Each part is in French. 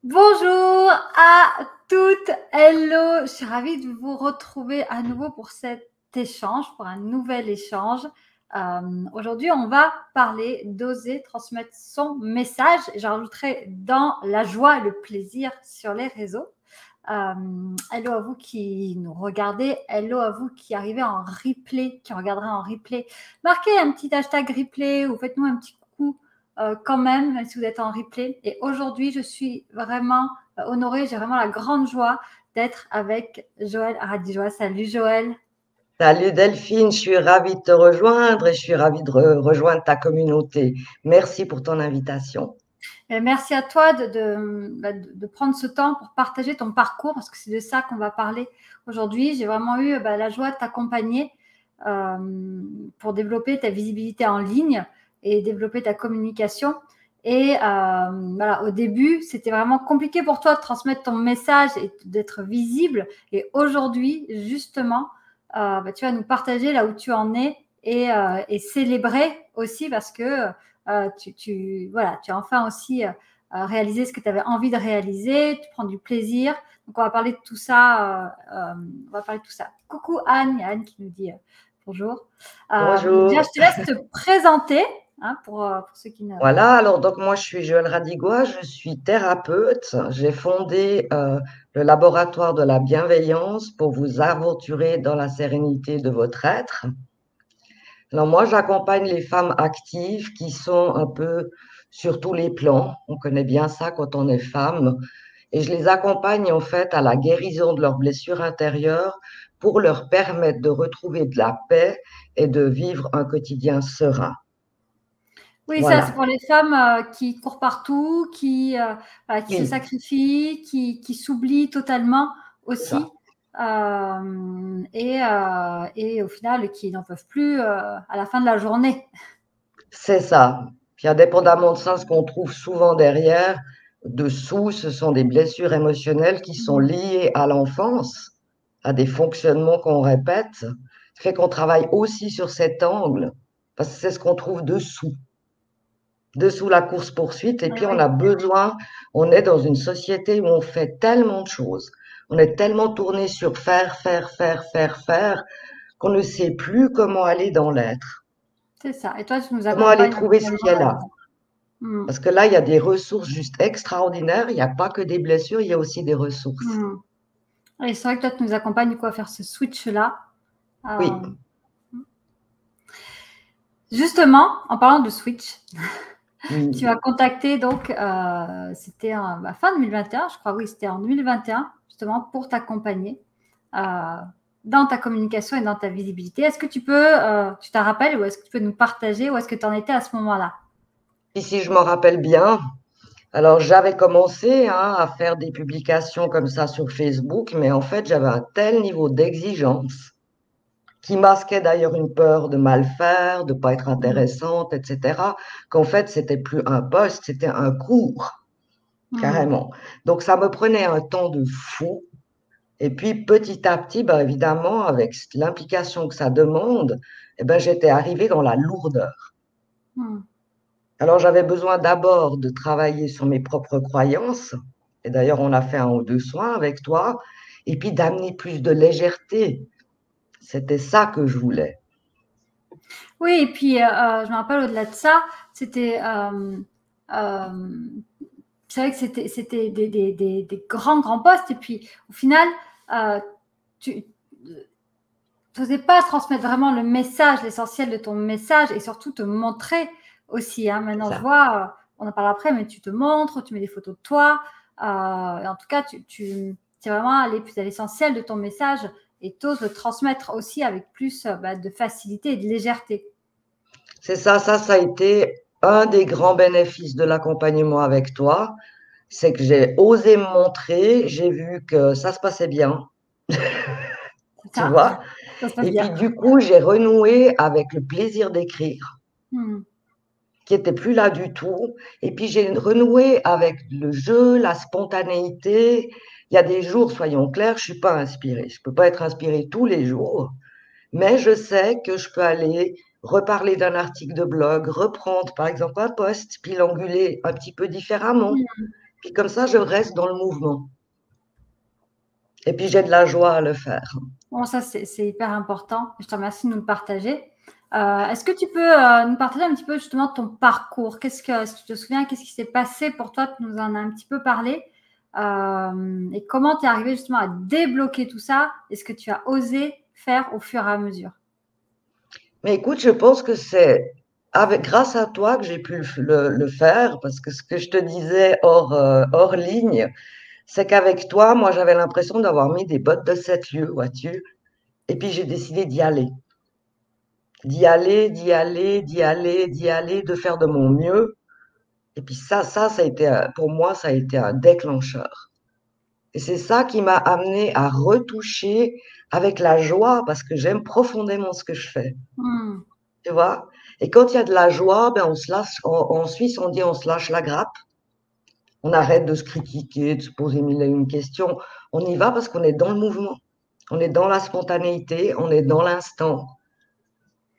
Bonjour à toutes, hello, je suis ravie de vous retrouver à nouveau pour cet échange, pour un nouvel échange. Aujourd'hui, on va parler d'oser transmettre son message. Je rajouterai dans la joie et le plaisir sur les réseaux. Hello à vous qui nous regardez, hello à vous qui arrivez en replay, qui regarderez en replay. Marquez un petit hashtag replay ou faites-nous un petit coucou quand même si vous êtes en replay. Et aujourd'hui, je suis vraiment honorée, j'ai vraiment la grande joie d'être avec Joël Aradijoa. Salut Joël. Salut Delphine, je suis ravie de te rejoindre et je suis ravie de rejoindre ta communauté. Merci pour ton invitation. Et merci à toi de prendre ce temps pour partager ton parcours, parce que c'est de ça qu'on va parler aujourd'hui. J'ai vraiment eu la joie de t'accompagner pour développer ta visibilité en ligne et développer ta communication. Et voilà, au début, c'était vraiment compliqué pour toi de transmettre ton message et d'être visible. Et aujourd'hui, justement, tu vas nous partager là où tu en es et célébrer aussi parce que voilà, tu as enfin aussi réalisé ce que tu avais envie de réaliser, tu prends du plaisir. Donc, on va parler de tout ça. On va parler de tout ça. Coucou Anne, il y a Anne qui nous dit bonjour. Déjà, je Bonjour. te laisse te présenter pour ceux qui ne. Voilà, alors donc moi je suis Joëlle Radigois, je suis thérapeute. J'ai fondé le laboratoire de la bienveillance pour vous aventurer dans la sérénité de votre être. Alors moi j'accompagne les femmes actives qui sont un peu sur tous les plans. On connaît bien ça quand on est femme. Et je les accompagne en fait à la guérison de leurs blessures intérieures pour leur permettre de retrouver de la paix et de vivre un quotidien serein. Oui, ça, c'est Voilà. pour les femmes qui courent partout, qui se Oui, sacrifient, qui s'oublient totalement c'est ça. aussi, et au final, qui n'en peuvent plus à la fin de la journée. C'est ça. Puis indépendamment de ça, ce qu'on trouve souvent derrière, dessous, ce sont des blessures émotionnelles qui sont Mhm. liées à l'enfance, à des fonctionnements qu'on répète. Ça fait qu'on travaille aussi sur cet angle, parce que c'est ce qu'on trouve dessous la course-poursuite. Et Ah puis, on oui, a besoin, on est dans une société où on fait tellement de choses. On est tellement tourné sur faire, faire, faire, faire, faire, qu'on ne sait plus comment aller dans l'être, c'est ça. Et toi, tu nous comment aller accompagnes trouver ce également qui est là. là-dedans. Mhm. Parce que là, il y a des ressources juste extraordinaires. Il n'y a pas que des blessures, il y a aussi des ressources. Mhm. Et c'est vrai que toi, tu nous accompagnes du coup à faire ce switch-là. Oui, Euh, Justement, en parlant de switch, tu oui, m'as contacté donc, c'était en fin 2021, je crois, oui, c'était en 2021, justement, pour t'accompagner dans ta communication et dans ta visibilité. Est-ce que tu peux, tu t'en rappelles, ou est-ce que tu peux nous partager où est-ce que tu en étais à ce moment-là? ici je m'en rappelle bien. Alors, j'avais commencé à faire des publications comme ça sur Facebook, mais en fait, j'avais un tel niveau d'exigence qui masquait d'ailleurs une peur de mal faire, de pas être Mmh. intéressante, etc., qu'en fait, c'était plus un poste, c'était un cours, Mmh. carrément. Donc, ça me prenait un temps de fou. Et puis, petit à petit, ben, évidemment, avec l'implication que ça demande, eh ben, j'étais arrivée dans la lourdeur. Mmh. Alors, j'avais besoin d'abord de travailler sur mes propres croyances. Et d'ailleurs, on a fait un ou deux soins avec toi. Et puis, d'amener plus de légèreté. C'était ça que je voulais. Oui, et puis je me rappelle au-delà de ça, c'était, euh, c'est vrai que c'était des grands postes, et puis au final, euh, tu n'osais pas transmettre vraiment le message, l'essentiel de ton message, et surtout te montrer aussi. C'est Maintenant, je ça. vois, on en parle après, mais tu te montres, tu mets des photos de toi. Et en tout cas, es vraiment allé plus à l'essentiel de ton message et tu oses le transmettre aussi avec plus de facilité et de légèreté. C'est ça, ça a été un des grands bénéfices de l'accompagnement avec toi. C'est que j'ai osé me montrer, j'ai vu que ça se passait bien, C'est tu ça? vois. Ça se passe Et puis, bien. du coup, j'ai renoué avec le plaisir d'écrire, Hmm. qui était plus là du tout. Et puis j'ai renoué avec le jeu, la spontanéité. Il y a des jours, soyons clairs, je suis pas inspirée. Je peux pas être inspirée tous les jours, mais je sais que je peux aller reparler d'un article de blog, reprendre par exemple un post, puis l'anguler un petit peu différemment. Puis comme ça, je reste dans le mouvement. Et puis j'ai de la joie à le faire. Bon, ça, c'est hyper important. Je te remercie de nous le partager. Est-ce que tu peux nous partager un petit peu justement ton parcours? Est-ce que tu te souviens, qu'est-ce qui s'est passé pour toi? Tu nous en as un petit peu parlé. Et comment tu es arrivé justement à débloquer tout ça et ce que tu as osé faire au fur et à mesure? Mais écoute, je pense que c'est grâce à toi que j'ai pu le faire, parce que ce que je te disais hors ligne, c'est qu'avec toi, moi, j'avais l'impression d'avoir mis des bottes de 7 lieues, vois-tu, et puis j'ai décidé d'y aller. D'y aller, d'y aller, d'y aller, d'y aller, de faire de mon mieux. Et puis ça a été, pour moi, ça a été un déclencheur. Et c'est ça qui m'a amené à retoucher avec la joie, parce que j'aime profondément ce que je fais. Hmm. Tu vois? Et quand il y a de la joie, ben on se lâche, en Suisse, on dit on se lâche la grappe. On arrête de se critiquer, de se poser mille et une questions. On y va parce qu'on est dans le mouvement. On est dans la spontanéité, on est dans l'instant.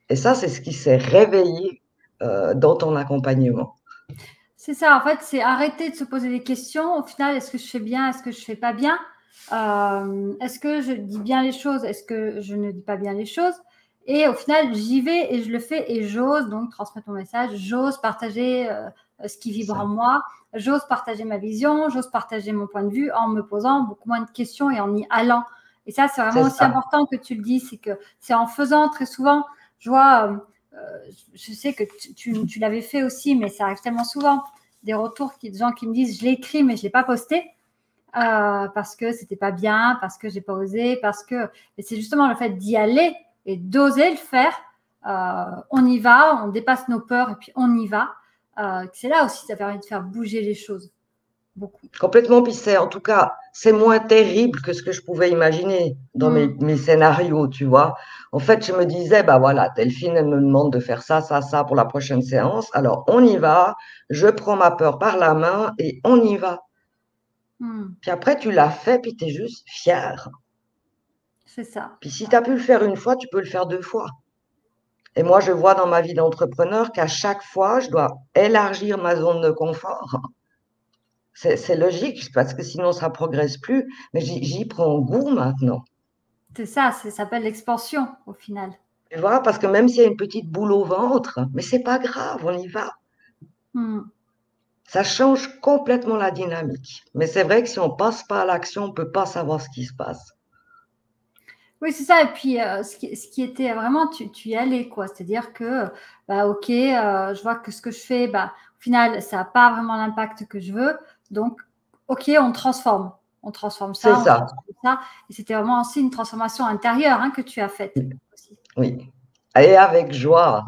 Et ça, c'est ce qui s'est réveillé dans ton accompagnement. C'est ça, en fait, c'est arrêter de se poser des questions. Au final, est-ce que je fais bien? Est-ce que je fais pas bien? Est-ce que je dis bien les choses? Est-ce que je ne dis pas bien les choses? Et au final, j'y vais et je le fais et j'ose donc transmettre mon message. J'ose partager ce qui vibre en moi. J'ose partager ma vision. J'ose partager mon point de vue en me posant beaucoup moins de questions et en y allant. Et ça, c'est vraiment aussi important que tu le dis. C'est que c'est en faisant très souvent. Je vois, je sais que tu l'avais fait aussi, mais ça arrive tellement souvent. Des retours de gens qui me disent je l'ai écrit, mais je ne l'ai pas posté. Parce que c'était pas bien, parce que j'ai pas osé, parce que et c'est justement le fait d'y aller et d'oser le faire. On y va, on dépasse nos peurs et puis on y va. C'est là aussi ça permet de faire bouger les choses beaucoup. Complètement, puis c'est, en tout cas, c'est moins terrible que ce que je pouvais imaginer dans mes scénarios, tu vois. En fait, je me disais, bah voilà, Delphine, elle me demande de faire ça, ça, ça pour la prochaine séance. Alors, on y va, je prends ma peur par la main et on y va. Puis après, tu l'as fait, puis tu es juste fier. C'est ça. Puis si tu as pu le faire une fois, tu peux le faire 2 fois. Et moi, je vois dans ma vie d'entrepreneur qu'à chaque fois, je dois élargir ma zone de confort. C'est logique, parce que sinon, ça progresse plus. Mais j'y prends goût maintenant. C'est ça, ça s'appelle l'expansion au final. Tu vois, parce que même s'il y a une petite boule au ventre, mais c'est pas grave, on y va. Ça change complètement la dynamique. Mais c'est vrai que si on passe pas à l'action, on peut pas savoir ce qui se passe. Oui, c'est ça. Et puis, ce qui était vraiment, tu y allais, quoi. C'est-à-dire que, bah, ok, je vois que ce que je fais, bah, au final, ça n'a pas vraiment l'impact que je veux. Donc, ok, on transforme. On transforme C'est ça, on ça. transforme ça. Et c'était vraiment aussi une transformation intérieure que tu as faite. Aussi. Oui. Et avec joie.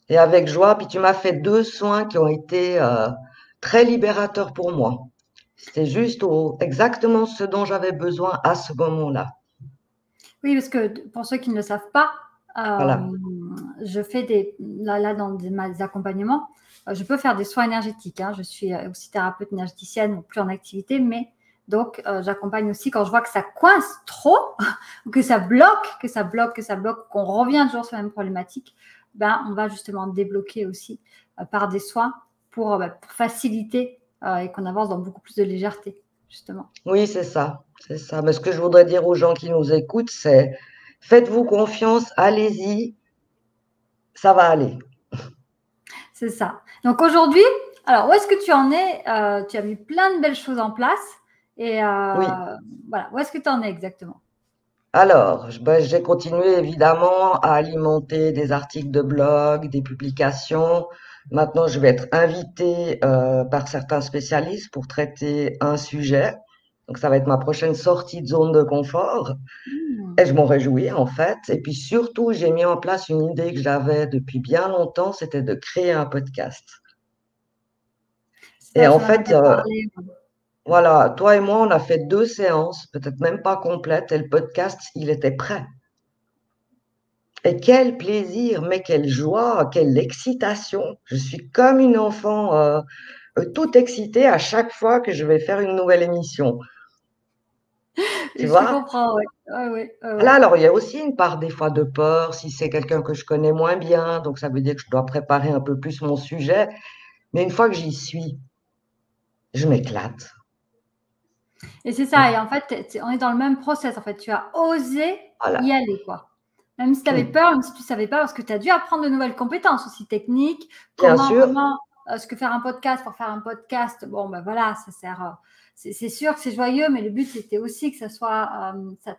Et avec joie. Puis tu m'as fait 2 soins qui ont été très libérateurs pour moi. C'était juste exactement ce dont j'avais besoin à ce moment-là. Oui, parce que pour ceux qui ne le savent pas, Voilà. je fais là dans mes accompagnements, je peux faire des soins énergétiques. Je suis aussi thérapeute énergéticienne, plus en activité, mais donc j'accompagne aussi quand je vois que ça coince trop, ou que ça bloque, qu'on revient toujours sur la même problématique, ben, on va justement débloquer aussi par des soins pour faciliter et qu'on avance dans beaucoup plus de légèreté, justement. Oui, c'est ça. C'est ça. Mais ce que je voudrais dire aux gens qui nous écoutent, c'est faites-vous confiance, allez-y, ça va aller. C'est ça. Donc aujourd'hui, alors où est-ce que tu en es? Tu as mis plein de belles choses en place. Et Oui. voilà, où est-ce que tu en es exactement? Alors, j'ai continué évidemment à alimenter des articles de blog, des publications. Maintenant, je vais être invitée par certains spécialistes pour traiter un sujet. Donc, ça va être ma prochaine sortie de zone de confort. Et je m'en réjouis en fait. Et puis surtout, j'ai mis en place une idée que j'avais depuis bien longtemps, c'était de créer un podcast. Et Ça, en j'en avais fait, parlé. voilà, toi et moi, on a fait 2 séances, peut-être même pas complètes, et le podcast, il était prêt. Et quel plaisir, mais quelle joie, quelle excitation. Je suis comme une enfant, toute excitée à chaque fois que je vais faire une nouvelle émission. Tu Je te vois? comprends, oui. Ouais, Là, alors, il y a aussi une part des fois de peur, si c'est quelqu'un que je connais moins bien, donc ça veut dire que je dois préparer un peu plus mon sujet. Mais une fois que j'y suis, Je m'éclate. Et c'est ça. Et en fait, on est dans le même process. En fait, tu as osé Voilà. y aller, quoi. Même si tu avais Oui, peur, même si tu ne savais pas, parce que tu as dû apprendre de nouvelles compétences aussi techniques. bien Comment sûr. vraiment, ce que faire un podcast pour faire un podcast, bon, ben voilà, ça sert. C'est sûr que c'est joyeux, mais le but, c'était aussi que ça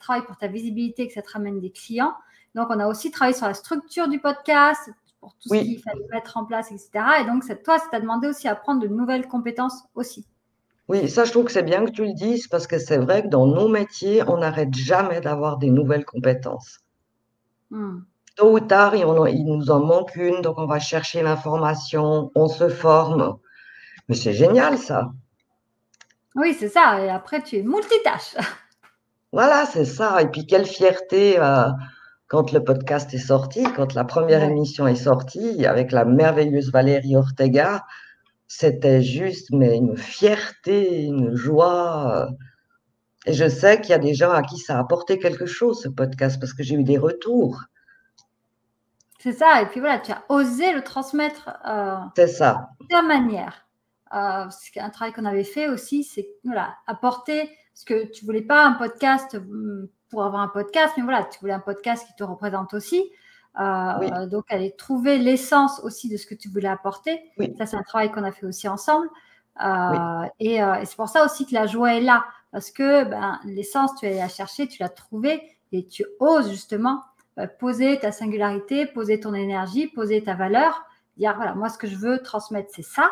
travaille pour ta visibilité, que ça te ramène des clients. Donc, on a aussi travaillé sur la structure du podcast, pour tout ce Oui, qu'il fallait mettre en place, etc. Et donc, toi, ça t'a demandé aussi à apprendre de nouvelles compétences aussi. oui, ça, je trouve que c'est bien que tu le dises parce que c'est vrai que dans nos métiers, on n'arrête jamais d'avoir des nouvelles compétences. Hmm. Tôt ou tard, il nous en manque une, donc on va chercher l'information, on se forme. Mais c'est génial, ça. Oui, c'est ça. Et après, tu es multitâche. Voilà, c'est ça. Et puis, quelle fierté quand le podcast est sorti, quand la première Ouais. émission est sortie, avec la merveilleuse Valérie Ortega. C'était juste, mais une fierté, une joie. Et je sais qu'il y a des gens à qui ça a apporté quelque chose, ce podcast, parce que j'ai eu des retours. C'est ça. Et puis voilà, tu as osé le transmettre C'est ça. de ta manière. C'est un travail qu'on avait fait aussi, c'est voilà, apporter, parce que tu voulais pas un podcast pour avoir un podcast, mais voilà, tu voulais un podcast qui te représente aussi. Oui, Donc, aller trouver l'essence aussi de ce que tu voulais apporter. oui, Ça, c'est un travail qu'on a fait aussi ensemble. oui, Et c'est pour ça aussi que la joie est là. Parce que l'essence, tu es allé la chercher, tu l'as trouvée et tu oses justement poser ta singularité, poser ton énergie, poser ta valeur, dire voilà, moi, ce que je veux transmettre, c'est ça.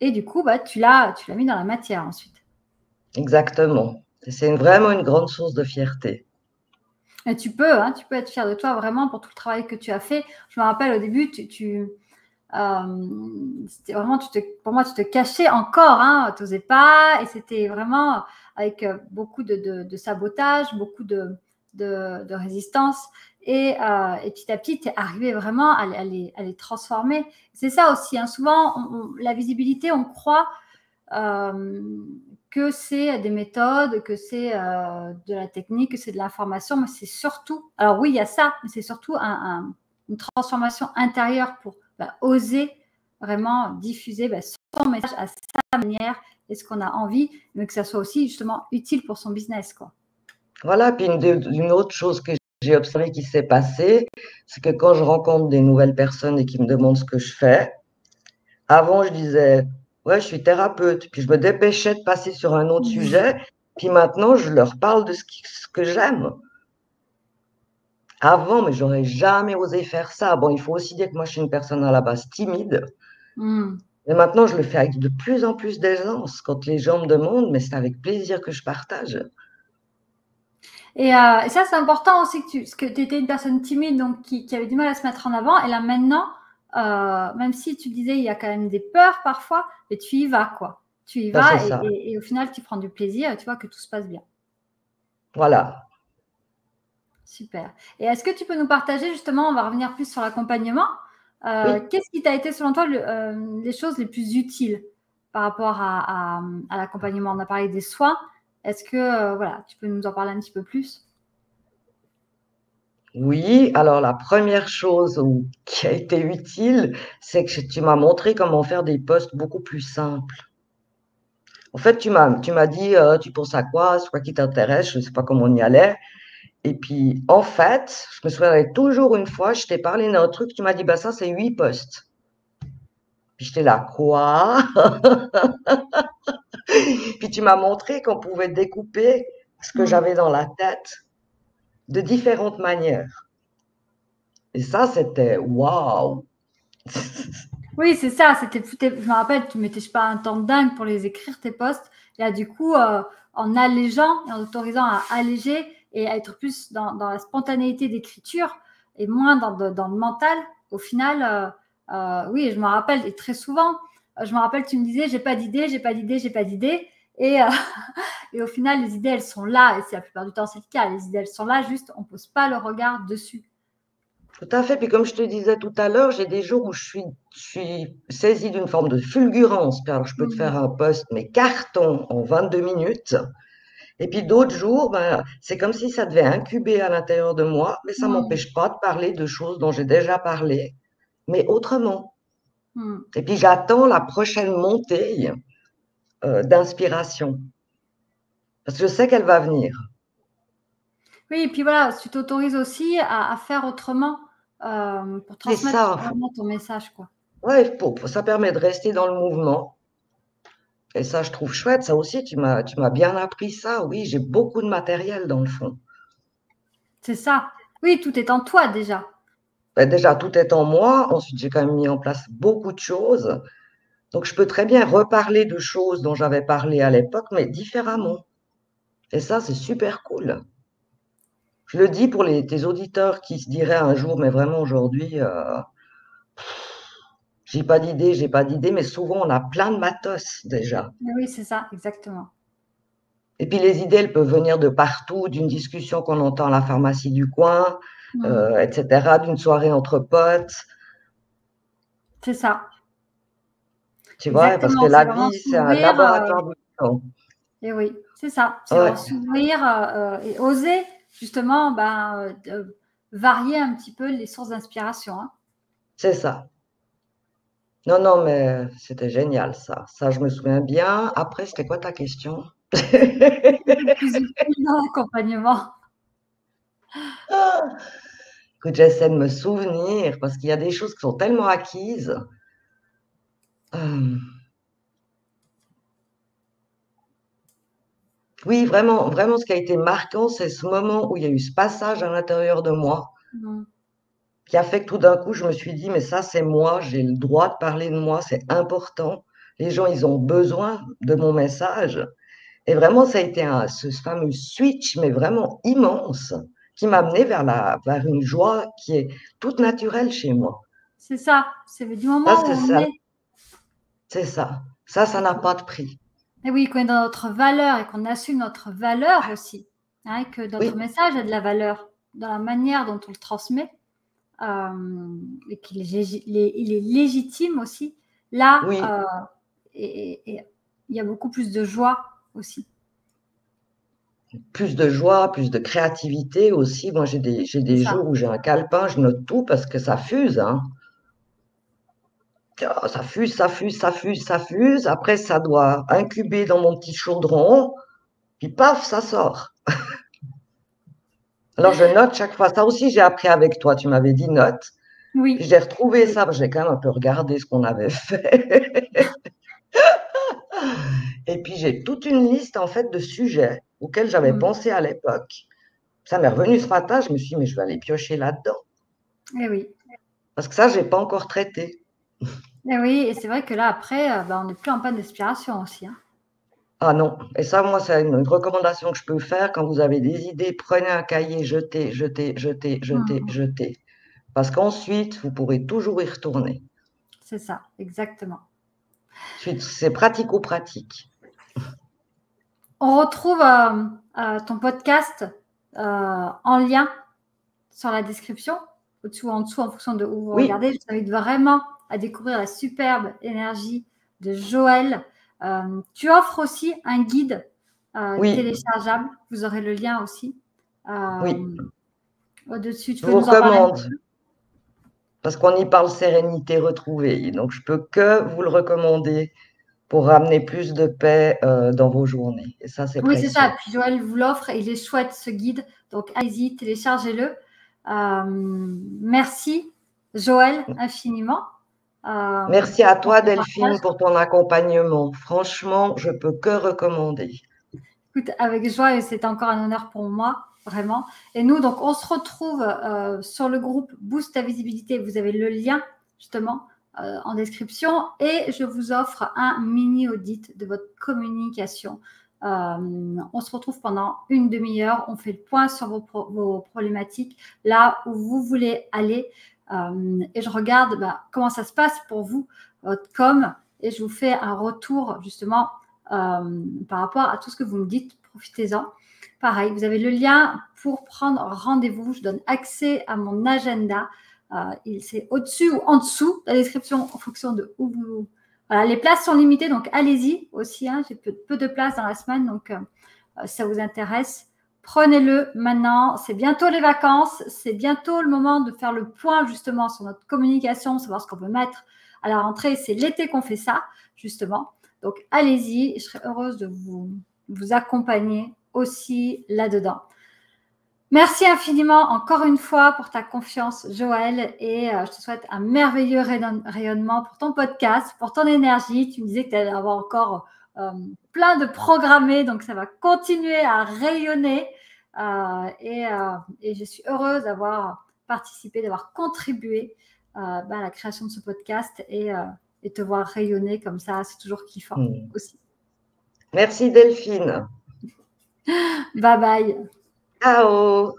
Et du coup, tu l'as mis dans la matière ensuite. exactement. C'est vraiment une grande source de fierté. Et tu peux être fier de toi vraiment pour tout le travail que tu as fait. Je me rappelle au début, c'était vraiment, pour moi, tu te cachais encore, tu n'osais pas, et c'était vraiment avec beaucoup de sabotage, beaucoup de résistance. Et petit à petit, tu es arrivé vraiment à les transformer. C'est ça aussi, souvent, la visibilité, on croit que c'est des méthodes, que c'est de la technique, que c'est de l'information, mais c'est surtout, alors oui, il y a ça, mais c'est surtout une transformation intérieure pour oser vraiment diffuser son message à sa manière et ce qu'on a envie, mais que ça soit aussi justement utile pour son business, quoi. Voilà, puis une autre chose que j'ai observé qui s'est passée, c'est que quand je rencontre des nouvelles personnes et qui me demandent ce que je fais, avant, je disais, ouais, je suis thérapeute, puis je me dépêchais de passer sur un autre sujet, puis maintenant, je leur parle de ce que j'aime. Avant, mais j'aurais jamais osé faire ça. Bon, il faut aussi dire que moi, je suis une personne à la base timide. Mm. Et maintenant, je le fais avec de plus en plus d'aisance. Quand les gens me demandent, mais c'est avec plaisir que je partage. Et ça, c'est important aussi parce que tu étais une personne timide, donc qui avait du mal à se mettre en avant. Et là, maintenant, même si tu disais, il y a quand même des peurs parfois, mais tu y vas, quoi. Tu y Ben, c'est vas ça. et au final, tu prends du plaisir et tu vois que tout se passe bien. Voilà. Super. Et est-ce que tu peux nous partager, justement, on va revenir plus sur l'accompagnement, Oui. qu'est-ce qui t'a été, selon toi, les choses les plus utiles par rapport à l'accompagnement? On a parlé des soins. Est-ce que, voilà, tu peux nous en parler un petit peu plus? Oui. Alors, la première chose qui a été utile, c'est que tu m'as montré comment faire des posts beaucoup plus simples. En fait, tu m'as dit, tu penses à quoi, c'est quoi qui t'intéresse, je ne sais pas comment on y allait. Et puis, en fait, je me souviendrai toujours une fois, je t'ai parlé d'un truc, tu m'as dit, bah ça, c'est 8 posts. Puis j'étais là, quoi? Puis tu m'as montré qu'on pouvait découper ce que Mm. j'avais dans la tête de différentes manières. Et ça, c'était waouh! Oui, c'est ça. Je me rappelle, tu mettais, je sais pas, un temps dingue pour les écrire, tes posts. Et là, du coup, en allégeant et en autorisant à alléger et à être plus dans la spontanéité d'écriture et moins dans le mental, au final, oui, je me rappelle, et très souvent, je me rappelle, tu me disais, j'ai pas d'idée, j'ai pas d'idée, j'ai pas d'idée. Et, et au final, les idées, elles sont là. Et c'est la plupart du temps, c'est le cas. Les idées, elles sont là, juste, on pose pas le regard dessus. Tout à fait. Puis comme je te disais tout à l'heure, j'ai des jours où je suis saisie d'une forme de fulgurance. Puis alors, je peux te Mm. faire un post, mais carton en 22 minutes. Et puis d'autres jours, ben, c'est comme si ça devait incuber à l'intérieur de moi, mais ça Mm. m'empêche pas de parler de choses dont j'ai déjà parlé, mais autrement. Mm. Et puis j'attends la prochaine montée d'inspiration. Parce que je sais qu'elle va venir. Oui, et puis voilà, tu t'autorises aussi à faire autrement pour C'est transmettre ça. vraiment ton message, quoi. Ouais, ça permet de rester dans le mouvement. Et ça, je trouve chouette. Ça aussi, tu m'as bien appris ça. Oui, j'ai beaucoup de matériel dans le fond. C'est ça. Oui, tout est en toi déjà. Ben, déjà, tout est en moi. Ensuite, j'ai quand même mis en place beaucoup de choses. Donc, je peux très bien reparler de choses dont j'avais parlé à l'époque, mais différemment. Et ça, c'est super cool. Je le dis pour tes auditeurs qui se diraient un jour, mais vraiment aujourd'hui, j'ai pas d'idée, mais souvent on a plein de matos déjà. Oui, c'est ça, exactement. Et puis les idées, elles peuvent venir de partout, d'une discussion qu'on entend à la pharmacie du coin, etc., d'une soirée entre potes, C'est ça, tu vois, parce que exactement. C'est la vraiment vie, c'est un s'ouvrir. laboratoire de temps. Et oui, c'est ça. C'est Ouais, vraiment s'ouvrir et oser justement varier un petit peu les sources d'inspiration. Hein. c'est ça. Non, non, mais c'était génial ça. Ça, je me souviens bien. Après, c'était quoi ta question? Le plus utile dans l'accompagnement. Écoute, j'essaie de me souvenir parce qu'il y a des choses qui sont tellement acquises. Euh, oui, vraiment, vraiment, ce qui a été marquant, c'est ce moment où il y a eu ce passage à l'intérieur de moi Mm. qui a fait que tout d'un coup, je me suis dit, mais ça, c'est moi, j'ai le droit de parler de moi, c'est important. Les gens, ils ont besoin de mon message. Et vraiment, ça a été ce fameux switch, mais vraiment immense, qui m'a amené vers une joie qui est toute naturelle chez moi. C'est ça. C'est du Ça, moment où c'est on ça, est. c'est ça. Ça n'a pas de prix. Et oui, qu'on est dans notre valeur et qu'on assume notre valeur aussi. Hein, et que notre Oui, message a de la valeur dans la manière dont on le transmet. Et il est légitime aussi. Là, oui, et il y a beaucoup plus de joie aussi. plus de joie, plus de créativité aussi. Moi, j'ai C'est des ça. jours où j'ai un calepin, je note tout parce que ça fuse, hein. Ah, ça fuse, ça fuse, ça fuse, ça fuse. Après, ça doit incuber dans mon petit chaudron, puis paf, ça sort. Alors, je note chaque fois. Ça aussi, j'ai appris avec toi. Tu m'avais dit note. Puis Oui, j'ai retrouvé ça, j'ai quand même un peu regardé ce qu'on avait fait. Et puis j'ai toute une liste en fait de sujets auxquels j'avais mm. pensé à l'époque. Ça m'est revenu ce matin, je me suis dit, mais je vais aller piocher là-dedans. Et oui. Parce que ça, je n'ai pas encore traité. Et oui, et c'est vrai que là, après, on n'est plus en panne d'inspiration aussi. Hein. Ah non. Et ça, moi, c'est une recommandation que je peux faire quand vous avez des idées. Prenez un cahier, jetez, jetez, jetez, jetez, Mm. jetez. Parce qu'ensuite, vous pourrez toujours y retourner. C'est ça, exactement. Ensuite, c'est pratico-pratique. On retrouve ton podcast en lien sur la description, au-dessus ou en dessous, en fonction de où vous Oui, regardez. Je vous invite vraiment à découvrir la superbe énergie de Joël. Tu offres aussi un guide oui, téléchargeable. Vous aurez le lien aussi oui. au-dessus. Tu Je peux vous nous en parler un recommande. petit peu? Parce qu'on y parle sérénité retrouvée. Donc, je peux que vous le recommander pour ramener plus de paix dans vos journées. Et ça, c'est Oui, c'est ça. précieux. Puis Joël vous l'offre et il est chouette ce guide. Donc, allez-y, téléchargez-le. Merci, Joël, infiniment. Merci à Pour toi, ton partage. Delphine, pour ton accompagnement. Franchement, je peux que recommander. Écoute, avec joie, et c'est encore un honneur pour moi, vraiment. Et nous, donc, on se retrouve sur le groupe Boost ta visibilité. Vous avez le lien, justement, en description. Et je vous offre un mini audit de votre communication. On se retrouve pendant une demi-heure. On fait le point sur vos problématiques, là où vous voulez aller. Et je regarde comment ça se passe pour vous, votre com. Et je vous fais un retour, justement, par rapport à tout ce que vous me dites. Profitez-en. Pareil, vous avez le lien pour prendre rendez-vous. Je donne accès à mon agenda. C'est au-dessus ou en dessous de la description en fonction de où vous. Voilà, les places sont limitées, donc allez-y aussi. Hein, j'ai peu de places dans la semaine, donc si ça vous intéresse, prenez-le maintenant. C'est bientôt les vacances, c'est bientôt le moment de faire le point justement sur notre communication, savoir ce qu'on peut mettre à la rentrée. C'est l'été qu'on fait ça, justement. Donc, allez-y, je serai heureuse de vous accompagner aussi là-dedans. Merci infiniment encore une fois pour ta confiance, Joël, et je te souhaite un merveilleux rayonnement pour ton podcast, pour ton énergie. Tu me disais que tu allais avoir encore plein de programmés, donc ça va continuer à rayonner et je suis heureuse d'avoir participé, d'avoir contribué à la création de ce podcast et te voir rayonner comme ça, c'est toujours kiffant aussi. Merci Delphine. Bye bye. Ciao.